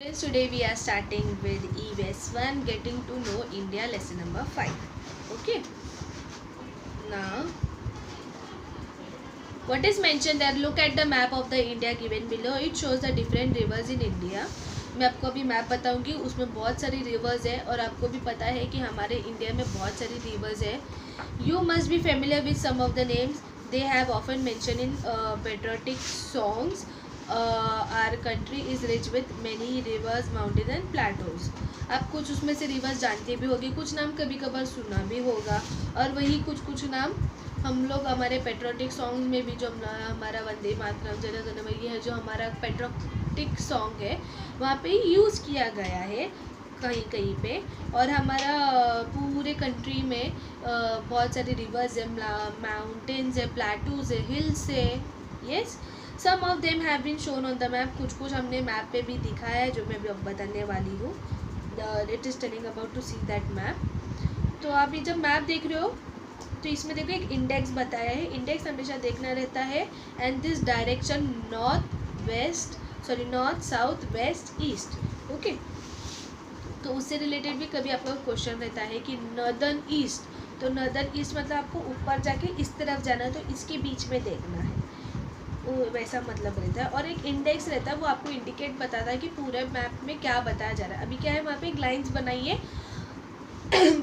Friends, today we are starting with EVS 1, getting to know India lesson number 5. Okay. Now, what is mentioned there? Look at the map of the India given below. It shows the different rivers in India. मैं आपको अभी map बताऊंगी, उसमें बहुत सारी reverse है और आपको भी पता है कि हमारे इंडिया में बहुत सारी रिवर्स है. You must be familiar with some of the names. They have often mentioned in patriotic songs. Our country is rich with many rivers, mountains and plateaus. आप कुछ उसमें से रिवर्स जानते भी होंगे, कुछ नाम कभी कभार सुना भी होगा. और वही कुछ नाम हम लोग हमारे पेट्रोटिक सॉन्ग में भी, जो हमारा वंदे मातरम जन गण मन है, जो हमारा पेट्रोटिक सॉन्ग है वहाँ पे यूज़ किया गया है कहीं कहीं पे. और हमारा पूरे कंट्री में बहुत सारे रिवर्स है, माउंटेन्स है, प्लेटूज है, हिल्स है. Yes, some of them have been shown on the map. कुछ हमने मैप पे भी दिखाया है, जो मैं भी अब बताने वाली हूँ. It is telling about to see that map. तो आप ये जब मैप देख रहे हो तो इसमें देखो एक इंडेक्स बताया है. इंडेक्स हमेशा देखना रहता है. And this direction north south west east. Okay, तो उससे रिलेटेड भी कभी आपका क्वेश्चन रहता है कि नॉर्दर्न ईस्ट. तो नॉर्दर्न ईस्ट मतलब आपको ऊपर जाके इस तरफ जाना है, तो इसके बीच में देखना है, वो वैसा मतलब रहता है. और एक इंडेक्स रहता है, वो आपको इंडिकेट बताता है कि पूरे मैप में क्या बताया जा रहा है. अभी क्या है, वहाँ पे एक लाइन्स बनाई है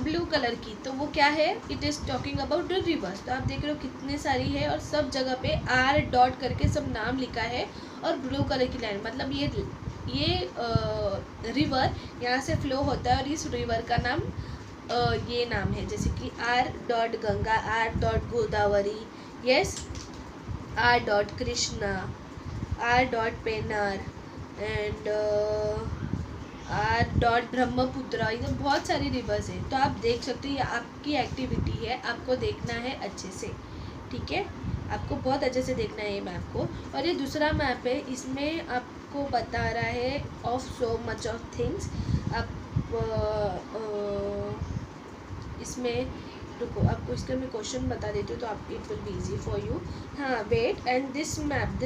ब्लू कलर की, तो वो क्या है, it is talking about the reverse. तो आप देख रहे हो कितने सारी है और सब जगह पे आर डॉट करके सब नाम लिखा है और ब्लू कलर की लाइन, मतलब ये रिवर यहाँ से फ्लो होता है और इस रिवर का नाम ये नाम है, जैसे कि R dot Ganga, R dot Godavari, yes, R dot Krishna, R dot Penner and R dot Brahmaputra. इधर बहुत सारी रिवर्स है. तो आप देख सकते हो, ये आपकी एक्टिविटी है, आपको देखना है अच्छे से. ठीक है, आपको बहुत अच्छे से देखना है ये मैप को. और ये दूसरा मैप है, इसमें आपको बता रहा है of so much of things. आप इसमें रुको, आपको इसका मैं क्वेश्चन बता देती हूँ, तो आप it will be easy for you. हाँ, wait, and this map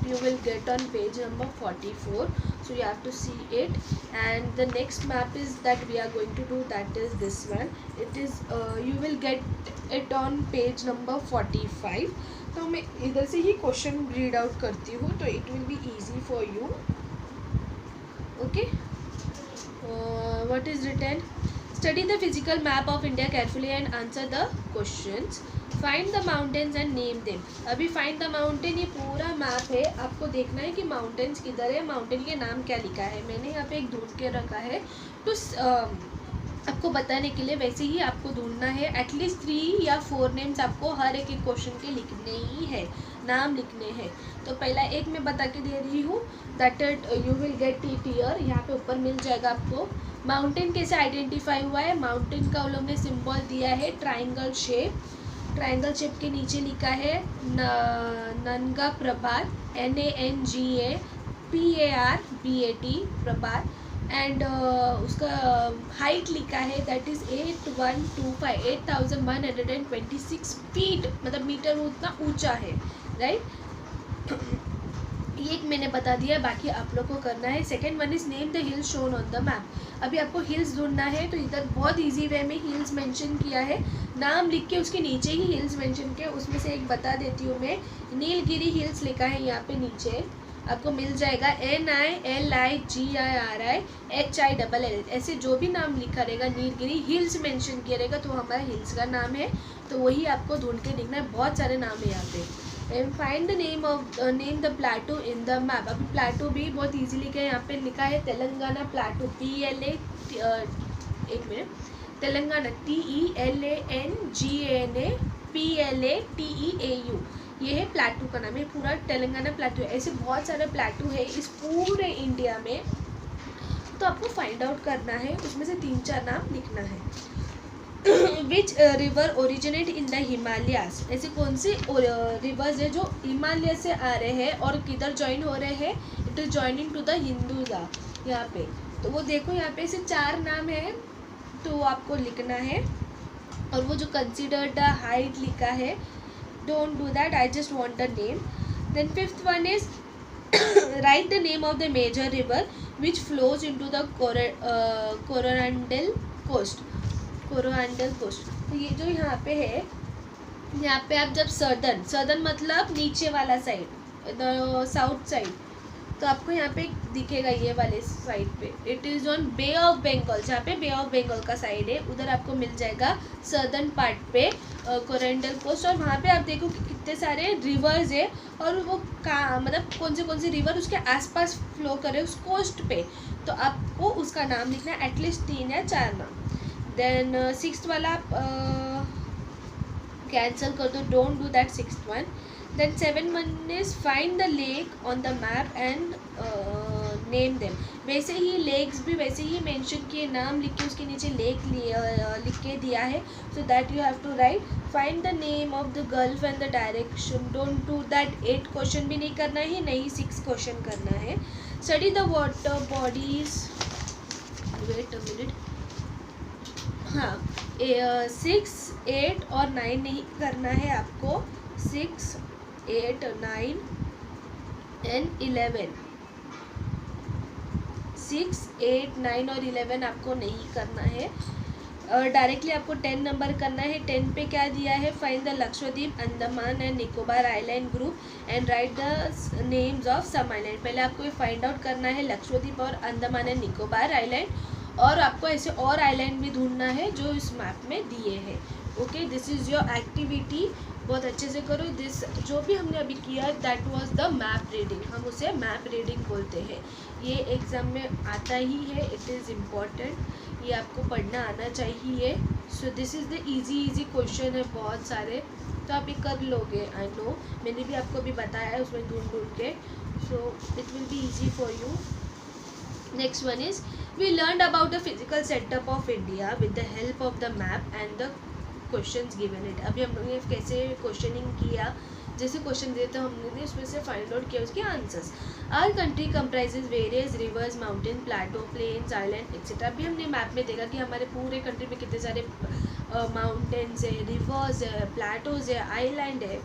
you will get on page number 44. so you have to see it. And the next map is that we are going to do, that is this one. It is you will get it on page number 45. तो मैं इधर से ही question read out करती हूँ, तो it will be easy for you. Okay, what is written? Study the physical map of India carefully and answer the questions. Find the mountains and name them. अभी find the mountain, ये पूरा map है, आपको देखना है कि mountains किधर है, माउंटेन के नाम क्या लिखा है. मैंने यहाँ पे एक ढूंढ के रखा है, तो आपको बताने के लिए वैसे ही आपको ढूंढना है. एटलीस्ट 3 या 4 नेम्स आपको हर एक क्वेश्चन के लिखने ही है, नाम लिखने हैं. तो पहला एक मैं बता के दे रही हूँ, that you will get it here. यहाँ पे ऊपर मिल जाएगा आपको. माउंटेन कैसे आइडेंटिफाई हुआ है, माउंटेन का उन लोग ने सिंबल दिया है ट्राइंगल शेप. ट्राइंगल शेप के नीचे लिखा है नंगा प्रभात, NANGA प्रभात. एंड उसका हाइट लिखा है, दैट इज़ 8126 फीट, मतलब मीटर उतना ऊंचा है, राइट. ये एक मैंने बता दिया, बाकी आप लोग को करना है. Second one is name the hills shown on the map. अभी आपको हिल्स ढूंढना है, तो इधर बहुत इजी वे में हिल्स मेंशन किया है, नाम लिख के उसके नीचे ही हिल्स मेंशन किया. उसमें से एक बता देती हूँ मैं, नीलगिरी हिल्स लिखा है यहाँ पे नीचे, आपको मिल जाएगा. NILIGIRIHILL, ऐसे जो भी नाम लिखा रहेगा, नीलगिरी हिल्स मेंशन किया रहेगा, तो हमारा हिल्स का नाम है. तो वही आपको ढूंढ के लिखना है. बहुत सारे नाम है यहाँ पे. And find the name the प्लेटू in the map. अभी प्लेटू भी बहुत इजीली क्या यहाँ पे लिखा है, तेलंगाना प्लेटू, PLA, एक मिनट, तेलंगाना TELANGANA PLATEAU, ये है प्लेटू का नाम है. पूरा तेलंगाना प्लेटू है. ऐसे बहुत सारे प्लेटू है इस पूरे इंडिया में, तो आपको फाइंड आउट करना है, उसमें से 3-4 नाम लिखना है. Which river originate in the Himalayas. ऐसे कौन से रिवर्स है जो हिमालय से आ रहे हैं और किधर ज्वाइन हो रहे हैं, it is joining two the Hinduja. यहाँ पे तो वो देखो, यहाँ पे ऐसे 4 नाम है, तो आपको लिखना है. और वो जो कंसिडर द हाइट लिखा है, don't do that, I just want the name. Then 5th one is write the name of the major river which flows into the Coromandel coast. Coromandel coast, तो ये जो यहाँ पे है, यहाँ पे आप जब सर्दर्न मतलब नीचे वाला साइड, द साउथ साइड, तो आपको यहाँ पे दिखेगा ये वाले साइड पे, it is on bay of Bengal, जहाँ पे बे ऑफ बंगाल का साइड है उधर आपको मिल जाएगा सर्दर्न पार्ट पे कोरेंडल कोस्ट। और वहाँ पे आप देखो कि कितने सारे रिवर्स है, और वो मतलब कौन से रिवर उसके आसपास फ्लो करे उस कोस्ट पे, तो आपको उसका नाम लिखना है, एटलीस्ट 3 या 4 नाम। देन 6th वाला आप कैंसिल कर दो, don't do that 6th one. Then 7 one is find the lake on the map and name them। वैसे ही लेक्स भी वैसे ही मेंशन किए, नाम लिख के उसके नीचे लेक लिख के दिया है, so that you have to write find the name of the gulf and the direction. Don't do that 8 question भी नहीं करना है, नहीं 6 क्वेश्चन करना है। Study the water bodies, wait a minute, हाँ 6, 8 और 9 नहीं करना है आपको, 6, 8, 9 and 11, 6, 8, 9 और 11 आपको नहीं करना है, और डायरेक्टली आपको 10 नंबर करना है। 10 पे क्या दिया है, find the Lakshadweep, Andaman and Nicobar island group and write the names of some island. पहले आपको ये फाइंड आउट करना है लक्षद्वीप और अंडमान एंड निकोबार आइलैंड, और आपको ऐसे और आइलैंड भी ढूंढना है जो इस मैप में दिए हैं। Okay, this is your activity, बहुत अच्छे से करो। दिस जो भी हमने अभी किया that was the map reading, हम उसे मैप रीडिंग बोलते हैं। ये एग्ज़ाम में आता ही है, इट इज़ इम्पॉर्टेंट, ये आपको पढ़ना आना चाहिए। So this is the easy question है बहुत सारे, तो आप ये कर लोगे, आई नो, मैंने भी आपको अभी बताया है उसमें ढूंढ के, so it will be easy for you. Next one is we learned about the physical setup of India with the help of the map and the questions given it. अभी हम लोग ने कैसे क्वेश्चनिंग किया, जैसे क्वेश्चन दिए तो हमने उसमें से फाइंड आउट किया उसके answers. Our country comprises various rivers, mountain, plateau, plains, island etcetera. अभी हमने मैप में देखा कि हमारे पूरे कंट्री में कितने सारे माउंटेन्स है, रिवर्स है, प्लेटोज है, आइलैंड है।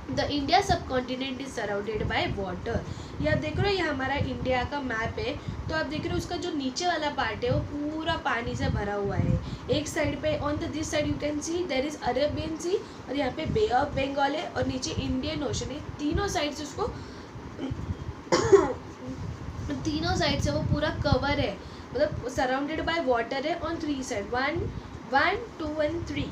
द इंडिया सब continent is surrounded by water. ये आप देख रहे हो, ये हमारा इंडिया का मैप है, तो आप देख रहे हो उसका जो नीचे वाला पार्ट है वो पूरा पानी से भरा हुआ है। एक साइड पे on the this side you can see there is Arabian sea, और यहाँ पे बे ऑफ बंगाल है, और नीचे इंडियन ओशन है। तीनों साइड से उसको तीनों साइड से वो पूरा कवर है, मतलब सराउंडेड बाय वाटर है on 3 side, 1, 2 and 3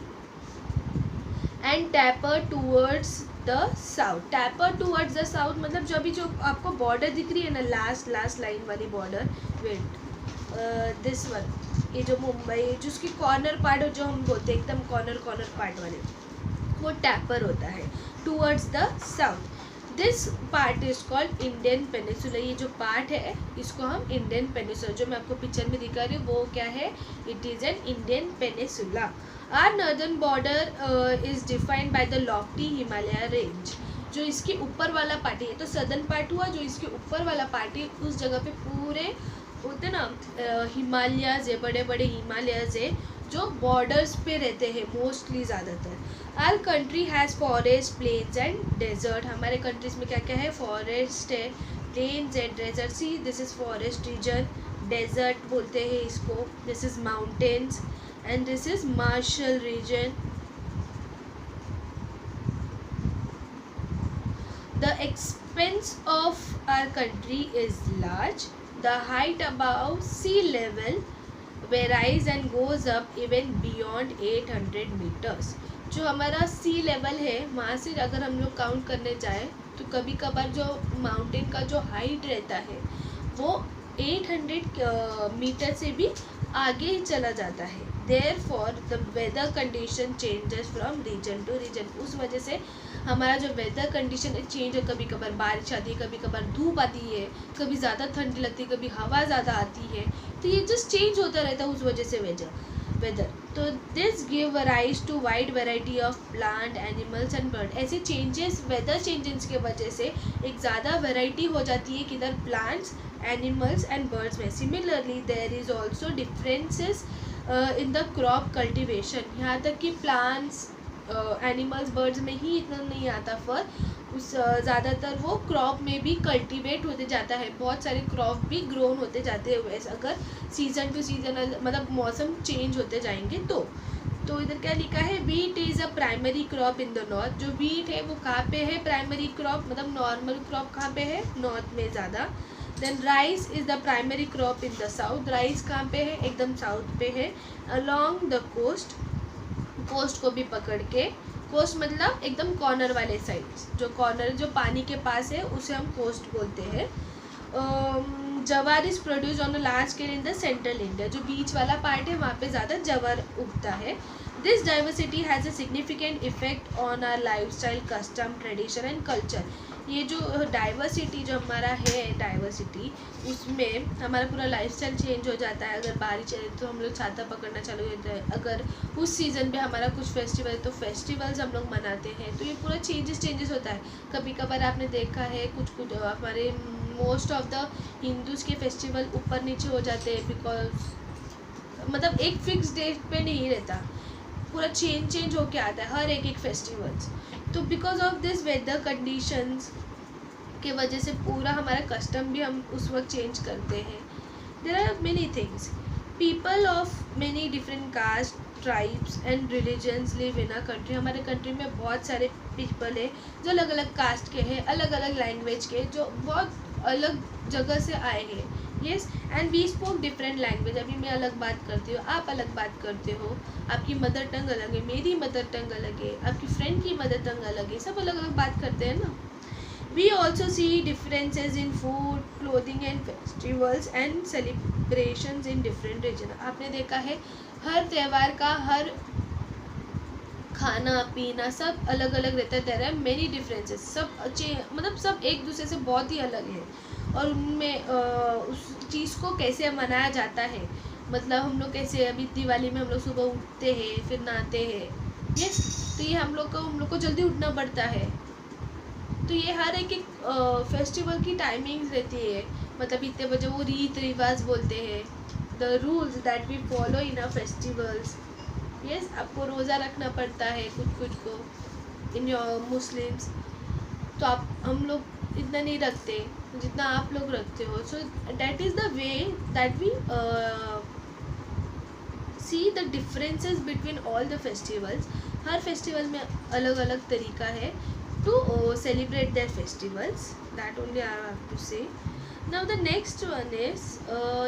and tapper towards the south. Tapper towards the south मतलब जो अभी जो आपको बॉर्डर दिख रही है ना, लास्ट लाइन वाली बॉर्डर, वेट दिस वन, ये जो मुंबई जो उसकी कॉर्नर पार्ट हो, जो हम बोलते हैं एकदम कॉर्नर पार्ट वाले, वो टैपर होता है towards the south. This part is called Indian peninsula. ये जो पार्ट है इसको हम इंडियन पेनिसुला, जो मैं आपको पिक्चर में दिखा रही हूँ वो क्या है, it is an Indian peninsula. Our northern border is defined by the lofty Himalaya range. जो इसके ऊपर वाला पार्ट है, तो सदर्न पार्ट हुआ, जो इसके ऊपर वाला पार्ट है उस जगह पे पूरे होते ना हिमालयाज है, बड़े बड़े हिमालयाज है जो बॉर्डर्स पे रहते हैं मोस्टली ज़्यादातर। Our country has forest, plains and desert. हमारे कंट्रीज में क्या क्या है, फॉरेस्ट है, plains and desert. See this is forest region, desert बोलते हैं इसको, this is mountains and this is marshal region. The expense of our country is large. The height above sea level varies and goes up even beyond 800 meters. जो हमारा सी level है वहाँ से अगर हम लोग काउंट करने जाए तो कभी कभार जो माउंटेन का जो हाइट रहता है वो 800 मीटर से भी आगे ही चला जाता है। Therefore the weather condition changes from region to region। उस वजह से हमारा जो वेदर कंडीशन है चेंज है, कभी कभार बारिश आती है, कभी कभार धूप आती है, कभी ज़्यादा ठंडी लगती है, कभी हवा ज़्यादा आती है, तो ये जस्ट चेंज होता रहता है उस वजह से वेदर। तो this give rise to wide variety of plant, animals and bird. ऐसे चेंजेस, वेदर चेंजेस के वजह से एक ज़्यादा वेराइटी हो जाती है किधर, प्लांट्स, एनिमल्स एंड बर्ड्स में। Similarly there is also differences in the crop cultivation. यहाँ तक कि प्लांट्स, एनिमल्स, बर्ड्स में ही इतना नहीं आता फर्क, उस ज़्यादातर वो क्रॉप में भी कल्टीवेट होते जाता है, बहुत सारे क्रॉप भी ग्रोन होते जाते हैं वैसे, अगर सीज़न टू सीज़न मतलब मौसम चेंज होते जाएंगे तो इधर क्या लिखा है, wheat is a primary crop in the north. जो वीट है वो कहाँ पे है, प्राइमरी क्रॉप मतलब नॉर्मल क्रॉप कहाँ पे है, नॉर्थ में ज़्यादा। Then rice is the primary crop in the south. Rice कहाँ पे है, एकदम साउथ पे है। अलॉन्ग द कोस्ट, कोस्ट को भी पकड़ के, कोस्ट मतलब एकदम कॉर्नर वाले साइड, जो कॉर्नर जो पानी के पास है उसे हम कोस्ट बोलते हैं। जवार is produce on a large scale in the central India. जो बीच वाला पार्ट है वहाँ पे ज़्यादा जवार उगता है। This diversity has a significant effect on our life style, custom, tradition and culture. ये जो डाइवर्सिटी जो हमारा है, डाइवर्सिटी उसमें हमारा पूरा लाइफस्टाइल चेंज हो जाता है। अगर बारिश चले तो हम लोग छाता पकड़ना चालू होता है, अगर उस सीज़न पे हमारा कुछ फेस्टिवल है तो फेस्टिवल्स हम लोग मनाते हैं, तो ये पूरा चेंजेस होता है। कभी कभार आपने देखा है कुछ हमारे मोस्ट ऑफ द हिंदूज़ के फेस्टिवल ऊपर नीचे हो जाते हैं, बिकॉज मतलब एक फिक्स डेट पे नहीं रहता, पूरा चेंज होके आता है हर एक फेस्टिवल्स। तो because of this weather conditions के वजह से पूरा हमारा कस्टम भी हम उस वक्त चेंज करते हैं। There are many things, people of many different caste, tribes and religions live in a country. हमारे कंट्री में बहुत सारे पीपल है जो अलग अलग कास्ट के हैं, अलग अलग लैंग्वेज के, जो बहुत अलग जगह से आए हैं। Yes, and we spoke different language. अभी मैं अलग बात करती हूँ, आप अलग बात करते हो, आपकी मदर टंग अलग है, मेरी मदर टंग अलग है, आपकी फ्रेंड की मदर टंग अलग है, सब अलग अलग बात करते हैं ना। We also see differences in food, clothing and festivals and celebrations in different region. आपने देखा है हर त्यौहार का हर खाना पीना सब अलग अलग रहता है। देयर आर मेनी डिफरेंसेस, सब मतलब सब एक दूसरे से बहुत ही अलग है, और उनमें उस चीज़ को कैसे मनाया जाता है, मतलब हम लोग कैसे, अभी दिवाली में हम लोग सुबह उठते हैं फिर नहाते हैं, यस, तो ये हम लोग को जल्दी उठना पड़ता है। तो ये हर एक फेस्टिवल की टाइमिंग्स रहती है, मतलब इतने बजे वो रीत रिवाज बोलते हैं, the rules that we follow in a festivals. Yes, आपको रोज़ा रखना पड़ता है कुछ को इन योर मुस्लिम्स, तो हम लोग इतना नहीं रखते जितना आप लोग रखते हो। So that is the way that we see the differences between all the festivals. हर फेस्टिवल में अलग अलग तरीका है to celebrate their festivals, that only I have to say. Now the next one is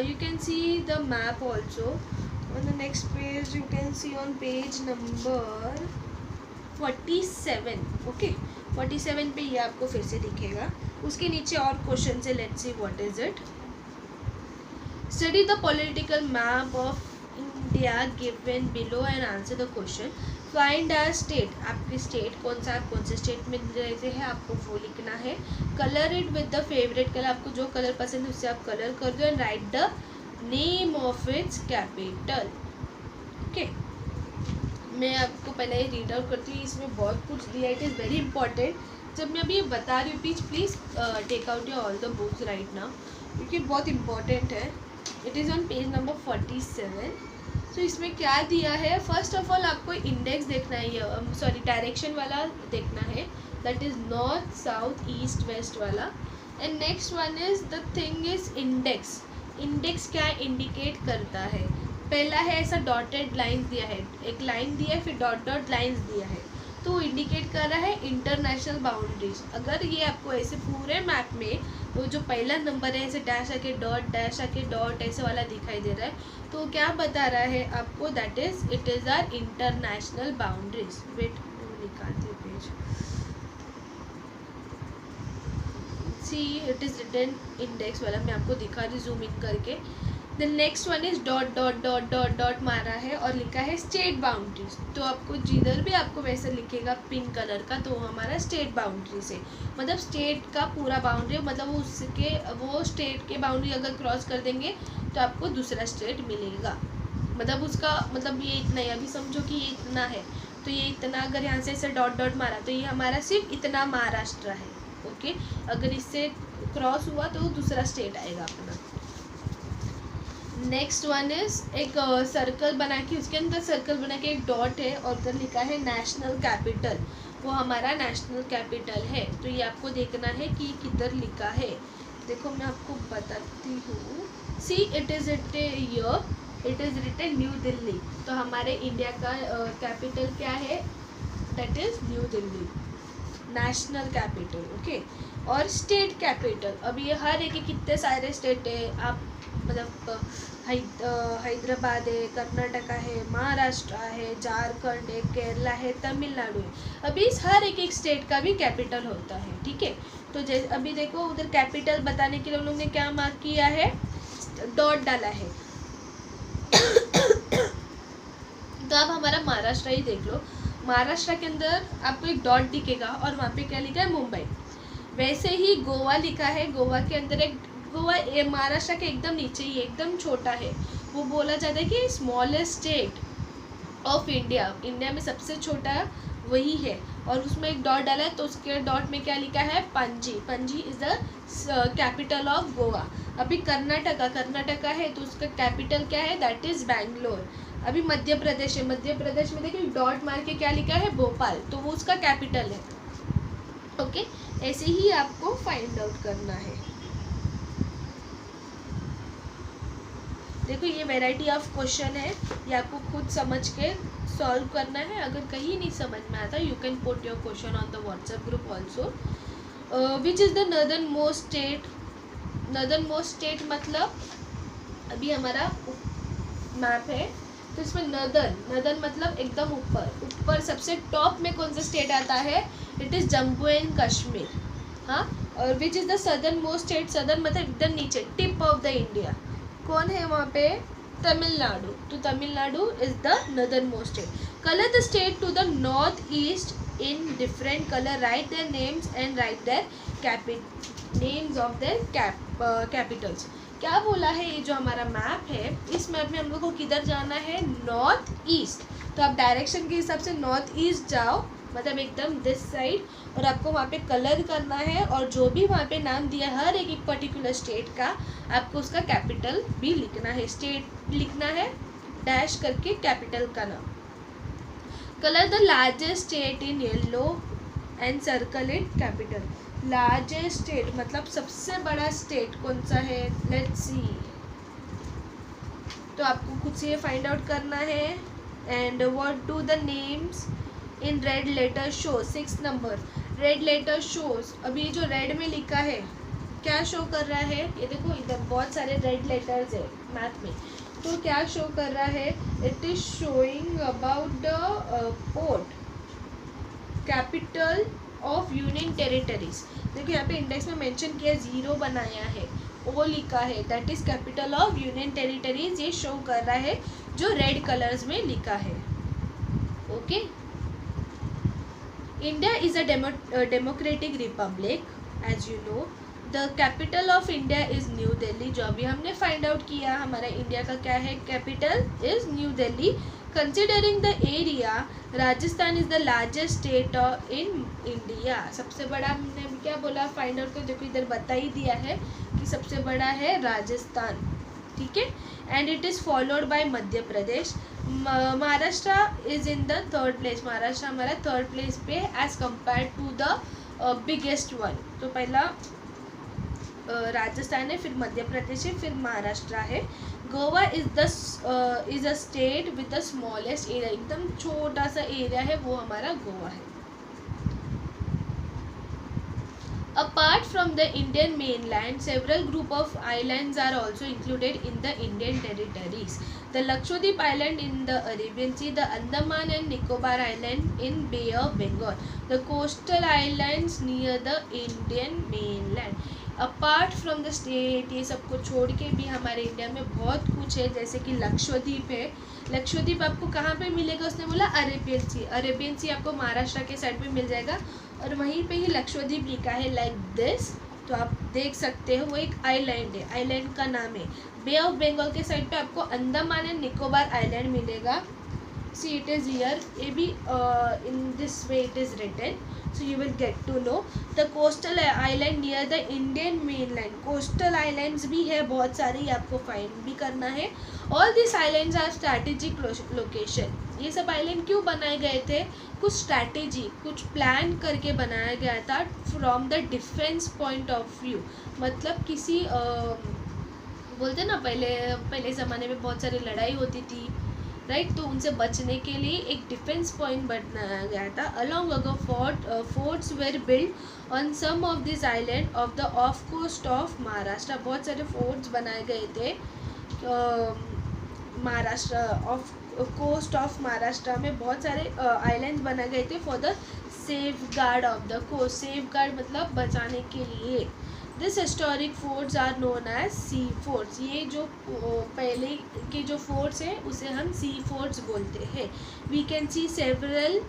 you can see the map also on the next page. You can see on page number 47, okay, 47 पे ये आपको फिर से दिखेगा, उसके नीचे और question है, let's see what is it. Study the political map of India given below and answer the question. Find a state, आपकी स्टेट कौन से स्टेट में रहते हैं आपको वो लिखना है। Colour it with the favourite colour, आपको जो कलर पसंद है उससे आप कलर कर दो, and write the name of its capital. Okay, मैं आपको पहले ही रीड आउट करती हूँ, इसमें बहुत कुछ दिया, इट इज़ वेरी इंपॉर्टेंट। जब मैं अभी ये बता रही हूँ please take out your all the books right now, क्योंकि बहुत इंपॉर्टेंट है। It is on page number 47। तो इसमें क्या दिया है, फर्स्ट ऑफ ऑल आपको इंडेक्स देखना है, सॉरी डायरेक्शन वाला देखना है, that is north south east west वाला। And next one is the thing is index. Index क्या इंडिकेट करता है, पहला है ऐसा डॉटेड लाइन दिया है, एक लाइन दिया है फिर डॉट डॉट लाइन्स दिया है, तो वो इंडिकेट कर रहा है इंटरनेशनल बाउंड्रीज। अगर ये आपको ऐसे पूरे मैप में वो जो पहला नंबर है ऐसे डैश आके डॉट ऐसे वाला दिखाई दे रहा है, तो क्या बता रहा है आपको, that is it is are international boundaries. Wait निकालते page, see it is written index वाला, मैं आपको दिखा रही जूम इन करके। The next one is dot dot dot dot dot मारा है और लिखा है स्टेट बाउंड्रीज, तो आपको जिधर भी आपको वैसे लिखेगा पिंक कलर का, तो हमारा स्टेट बाउंड्री से मतलब स्टेट का पूरा बाउंड्री, मतलब उसके वो स्टेट के बाउंड्री अगर क्रॉस कर देंगे तो आपको दूसरा स्टेट मिलेगा, मतलब उसका मतलब ये इतना है, अभी समझो कि ये इतना है, तो ये इतना अगर यहाँ से ऐसे डॉट डॉट मारा तो ये हमारा सिर्फ इतना महाराष्ट्र है, ओके। अगर इससे क्रॉस हुआ तो दूसरा स्टेट आएगा अपना। नेक्स्ट वन इज़ एक सर्कल बना के, उसके अंदर सर्कल बना के एक डॉट है और उधर लिखा है नेशनल कैपिटल। वो हमारा नेशनल कैपिटल है। तो ये आपको देखना है कि किधर लिखा है। देखो मैं आपको बताती हूँ। See it is written New Delhi. तो हमारे इंडिया का कैपिटल क्या है? That is New Delhi, national capital. Okay. और स्टेट कैपिटल, अब ये हर एक कितने सारे स्टेट है, आप मतलब हैदराबाद है, कर्नाटका है, महाराष्ट्र है, झारखंड है, केरला है, तमिलनाडु है। अभी इस हर एक स्टेट का भी कैपिटल होता है, ठीक है। तो जैसे अभी देखो उधर कैपिटल बताने के लिए उन लोगों ने क्या मार्क किया है? डॉट डाला है। तो आप हमारा महाराष्ट्र ही देख लो। महाराष्ट्र के अंदर आपको एक डॉट दिखेगा और वहाँ पे क्या लिखा है? मुंबई। वैसे ही गोवा लिखा है, गोवा के अंदर एक गोवा महाराष्ट्र के एकदम नीचे ही एकदम छोटा है। वो बोला जाता है कि smallest state of India, India में सबसे छोटा वही है। और उसमें एक डॉट डाला है, तो उसके डॉट में क्या लिखा है? Panaji. Panaji is the capital of Goa. अभी कर्नाटका है, तो उसका कैपिटल क्या है? That is Bangalore. अभी मध्य प्रदेश है, मध्य प्रदेश में देखिए डॉट मार के क्या लिखा है? भोपाल। तो वो उसका कैपिटल है। ओके, ऐसे ही आपको फाइंड आउट करना है। देखो ये वैरायटी ऑफ क्वेश्चन है, ये आपको खुद समझ के सॉल्व करना है। अगर कहीं नहीं समझ में आता, you can put your question on the WhatsApp group also. Which is the northern most state? Northern most state मतलब अभी हमारा मैप है, तो इसमें नॉर्दर्न मतलब एकदम ऊपर सबसे टॉप में कौन सा स्टेट आता है? It is Jammu and Kashmir. हाँ, और which is the southern most state? Southern मतलब एकदम नीचे, टिप ऑफ द इंडिया। कौन है वहाँ पे? तमिलनाडु। तो Tamil Nadu is the northern most state. Colour the state to the north east in different colour, write their names and write their names of their capitals. क्या बोला है? ये जो हमारा मैप है, इस मैप में हम लोग को किधर जाना है? North east. तो आप डायरेक्शन के हिसाब से नॉर्थ ईस्ट जाओ, मतलब एकदम दिस साइड, और आपको वहाँ पे कलर करना है। और जो भी वहाँ पे नाम दिया हर एक पर्टिकुलर स्टेट का, आपको उसका कैपिटल भी लिखना है। स्टेट लिखना है डैश करके कैपिटल का नाम। Colour the largest state in yellow and circle it capital. Largest state मतलब सबसे बड़ा स्टेट कौन सा है? Let's see. तो आपको खुद से ये फाइंड आउट करना है। And what do the names in red letter show? 6 number red letter shows. अभी जो रेड में लिखा है क्या शो कर रहा है? ये देखो इधर बहुत सारे रेड लेटर्स है मैथ में। तो क्या शो कर रहा है? It is showing about the port, capital of union territories. देखो यहाँ पे इंडेक्स में मेंशन किया, 0 बनाया है, ओ लिखा है, that is capital of union territories. ये शो कर रहा है जो रेड कलर्स में लिखा है। Okay. India is a democratic republic, as you know. The capital of India is New Delhi. जो अभी हमने फाइंड आउट किया, हमारा इंडिया का क्या है? Capital is New Delhi. Considering the area, Rajasthan is the largest state in India. सबसे बड़ा हमने अभी क्या बोला? फाइंड आउट कर, देखो इधर बता ही दिया है कि सबसे बड़ा है राजस्थान, ठीक है। And it is followed by Madhya Pradesh. Maharashtra is in the 3rd place. Maharashtra हमारा 3rd प्लेस पे as compare to the biggest one. तो पहला राजस्थान है, फिर मध्य प्रदेश है, फिर महाराष्ट्र है। Goa is a state with the smallest area. एकदम छोटा सा एरिया है वो हमारा गोवा है। Apart from the Indian mainland, several group of islands are also included in the Indian territories. The Lakshadweep Island in the Arabian Sea, the Andaman and Nicobar Island in Bay of Bengal, the coastal islands near the Indian mainland. Apart from the state, ये सबको छोड़ के भी हमारे India में बहुत कुछ है, जैसे कि लक्षद्वीप है। लक्षद्वीप आपको कहाँ पे मिलेगा? उसने बोला अरेबियन सी। अरेबियन सी आपको महाराष्ट्र के साइड पे मिल जाएगा, और वहीं पे ही लक्षद्वीप लिखा है लाइक दिस। तो आप देख सकते हो वो एक आइलैंड है, आइलैंड का नाम है। बे ऑफ बंगाल के साइड पे आपको अंडमान एंड निकोबार आइलैंड मिलेगा। सी इट इज़ हियर, ये भी in this way it is written, so you will get to know the coastal island near the Indian mainland. coastal islands भी है बहुत सारी, आपको फाइंड भी करना है। all these islands are strategic location, ये सब आइलैंड क्यों बनाए गए थे? कुछ स्ट्रैटेजी, कुछ प्लान करके बनाया गया था from the defence point of view. मतलब किसी बोलते ना पहले ज़माने में बहुत सारी लड़ाई होती थी, राइट? तो उनसे बचने के लिए एक डिफेंस पॉइंट बनाया गया था। Along ago forts were build on some of this island of the off coast of Maharashtra. बहुत सारे फोर्ट्स बनाए गए थे Maharashtra off coast of Maharashtra में। बहुत सारे आइलैंड्स बनाए गए थे for the safe guard of the coast. Safe guard मतलब बचाने के लिए। This historic forts are known as sea forts. ये जो पहले के जो फोर्ट्स हैं उसे हम सी फोर्ट्स बोलते हैं। We can see several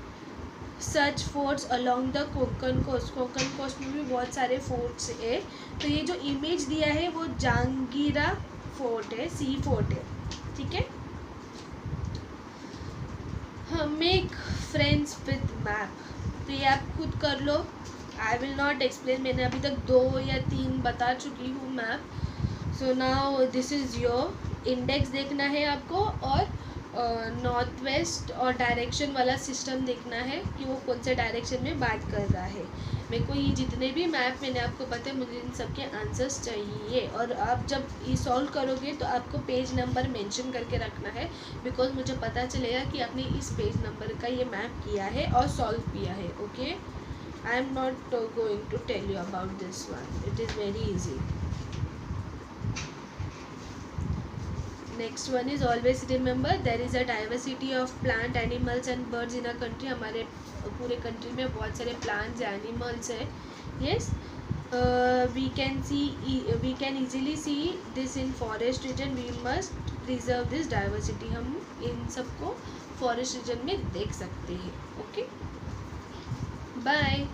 such forts along the Konkan coast. Konkan coast में भी बहुत सारे फोर्ट्स है। तो ये जो इमेज दिया है वो जहांगीरा फोर्ट है, सी फोर्ट है, ठीक है। मेक फ्रेंड्स विद मैप, तो ये आप खुद कर लो। आई विल नॉट एक्सप्लेन, मैंने अभी तक 2 या 3 बता चुकी हूँ map. So now this is your index देखना है आपको, और नॉर्थ वेस्ट और डायरेक्शन वाला सिस्टम देखना है कि वो कौन से डायरेक्शन में बात कर रहा है। मेरे को ये जितने भी मैप मैंने आपको बताए, मुझे इन सब के आंसर्स चाहिए। और आप जब ये सॉल्व करोगे तो आपको पेज नंबर मेंशन करके रखना है, बिकॉज मुझे पता चलेगा कि आपने इस पेज नंबर का ये मैप किया है और सॉल्व किया है। Okay, I am not going to tell you about this one. It is very easy. Next one is always remember there is a diversity of plant, animals and birds in a country. हमारे पूरे country में बहुत सारे plants animals हैं. Yes, we can easily see this in forest region. We must preserve this diversity. हम इन सबको forest region में देख सकते हैं. Okay, bye.